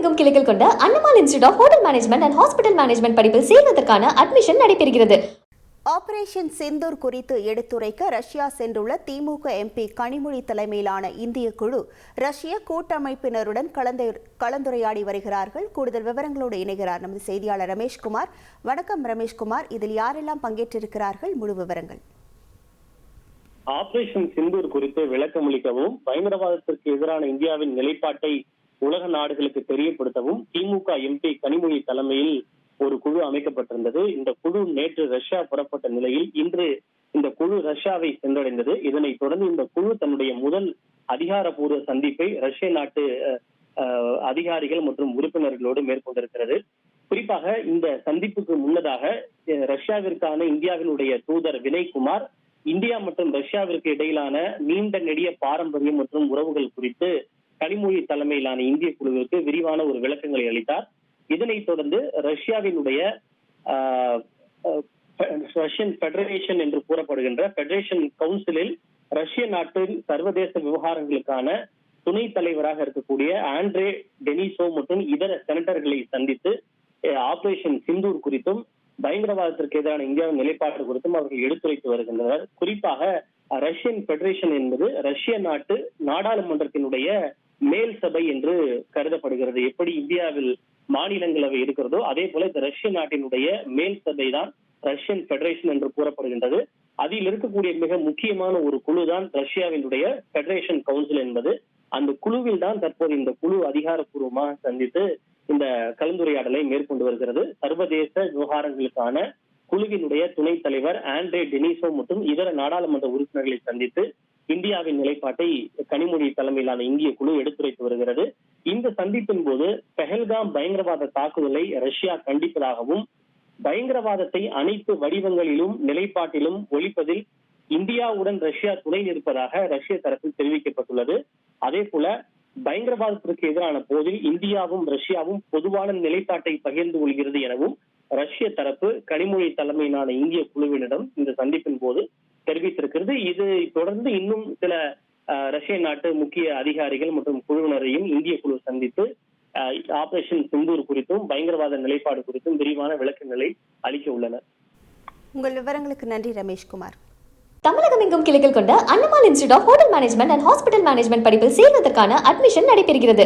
எங்கும் கிளைகள் கொண்ட Annamal institute of hotel management and hospital management படிப்பில் சேர்வதற்கான அட்மிஷன் நடைபெறுகிறது. ஆபரேஷன் சிந்தூர் குறித்து எடுத்துரைக்க ரஷ்யா சென்றுள்ள திமுக எம்பி கனிமொழி தலைமையிலான இந்திய குழு ரஷ்ய கூட்டமைப்பினருடன் கலந்துரையாடி வருகிறார்கள். கூடுதல் விவரங்களோடு இணைகிறார் நமது செய்தியாளர் ரமேஷ்குமார். வணக்கம் ரமேஷ்குமார், இதில் யாரெல்லாம் பங்கேற்றிருக்கிறார்கள்? முழு விவரங்கள். ஆபரேஷன் சிந்தூர் குறித்து விளக்கமளிக்கவும் பயங்கரவாதத்திற்கு எதிரான இந்தியாவின் நிலைப்பாட்டை உலக நாடுகளுக்கு தெரியப்படுத்தவும் திமுக எம்பி கனிமொழி தலைமையில் ஒரு குழு அமைக்கப்பட்டிருந்தது. இந்த குழு நேற்று ரஷ்யா புறப்பட்ட நிலையில் இன்று இந்த குழு ரஷ்யாவை சென்றடைந்தது. இதனைத் தொடர்ந்து இந்த குழு தன்னுடைய முதல் அதிகாரப்பூர்வ சந்திப்பை ரஷ்ய நாட்டு அதிகாரிகள் மற்றும் உறுப்பினர்களோடு மேற்கொண்டிருக்கிறது. குறிப்பாக இந்த சந்திப்புக்கு முன்னதாக ரஷ்யாவிற்கான இந்தியாவினுடைய தூதர் வினய்குமார் இந்தியா மற்றும் ரஷ்யாவிற்கு இடையிலான நீண்ட நெடிய பாரம்பரியம் மற்றும் உறவுகள் குறித்து கனிமொழி தலைமையிலான இந்திய குழுவிற்கு விரிவான ஒரு விளக்கங்களை அளித்தார். இதனைத் தொடர்ந்து ரஷ்யாவினுடைய ரஷ்யன் பெடரேஷன் என்று கூறப்படுகின்ற பெடரேஷன் கவுன்சிலில் ரஷ்ய நாட்டின் சர்வதேச விவகாரங்களுக்கான துணைத் தலைவராக இருக்கக்கூடிய ஆண்ட்ரே டெனிசோ மற்றும் இதர செனட்டர்களை சந்தித்து ஆபரேஷன் சிந்தூர் குறித்தும் பயங்கரவாதத்திற்கு எதிரான இந்தியாவின் நிலைப்பாடு குறித்தும் அவர்கள் எடுத்துரைத்து வருகின்றனர். குறிப்பாக ரஷ்யன் பெடரேஷன் என்பது ரஷ்ய நாட்டு நாடாளுமன்றத்தினுடைய மேல் சபை என்று கருதப்படுகிறது. எப்படி இந்தியாவில் மாநிலங்களவை இருக்கிறதோ அதே போல இந்த ரஷ்ய நாட்டினுடைய மேல் சபை தான் ரஷ்யன் பெடரேஷன் என்று கூறப்படுகின்றது. அதில் இருக்கக்கூடிய மிக முக்கியமான ஒரு குழு தான் ரஷ்யாவினுடைய பெடரேஷன் கவுன்சில் என்பது. அந்த குழுவில் தான் தற்போது இந்த குழு அதிகாரப்பூர்வமாக சந்தித்து இந்த கலந்துரையாடலை மேற்கொண்டு வருகிறது. சர்வதேச விவகாரங்களுக்கான குழுவினுடைய துணைத் தலைவர் ஆண்ட்ரே டெனிசோ மற்றும் இதர நாடாளுமன்ற உறுப்பினர்களை சந்தித்து இந்தியாவின் நிலைப்பாட்டை கனிமொழி தலைமையிலான இந்திய குழு எடுத்துரைத்து வருகிறது. இந்த சந்திப்பின் போது பெஹல்காம் பயங்கரவாத தாக்குதலை ரஷ்யா கண்டிப்பதாகவும் பயங்கரவாதத்தை அனைத்து வடிவங்களிலும் நிலைப்பாட்டிலும் ஒழிப்பதில் இந்தியாவுடன் ரஷ்யா துணை நிற்பதாக ரஷ்ய தரப்பில் தெரிவிக்கப்பட்டுள்ளது. அதே போல பயங்கரவாதத்திற்கு எதிரான போதில் இந்தியாவும் ரஷ்யாவும் பொதுவான நிலைப்பாட்டை பகிர்ந்து கொள்கிறது எனவும் ரஷ்ய தரப்பு கனிமொழி தலைமையிலான இந்திய குழுவினரிடம் இந்த சந்திப்பின் போது தெரிவித்திருக்கிறது. இது தொடர்ந்து இன்னும் சில ரஷ்ய நாட்டு முக்கிய அதிகாரிகள் மற்றும் குழுவினரையும் இந்திய குழு சந்தித்து ஆபரேஷன் சிந்தூர் குறித்தும் பயங்கரவாத நிலைப்பாடு குறித்தும் விரிவான விளக்கங்களை அளிக்க உள்ளனர். உங்கள் விவரங்களுக்கு நன்றி ரமேஷ்குமார். தமிழகம் எங்கும் கிளைகள் கொண்ட Annamal institute of hotel management and hospital management படிப்பில் சேர்வதற்கான அட்மிஷன் நடைபெறுகிறது.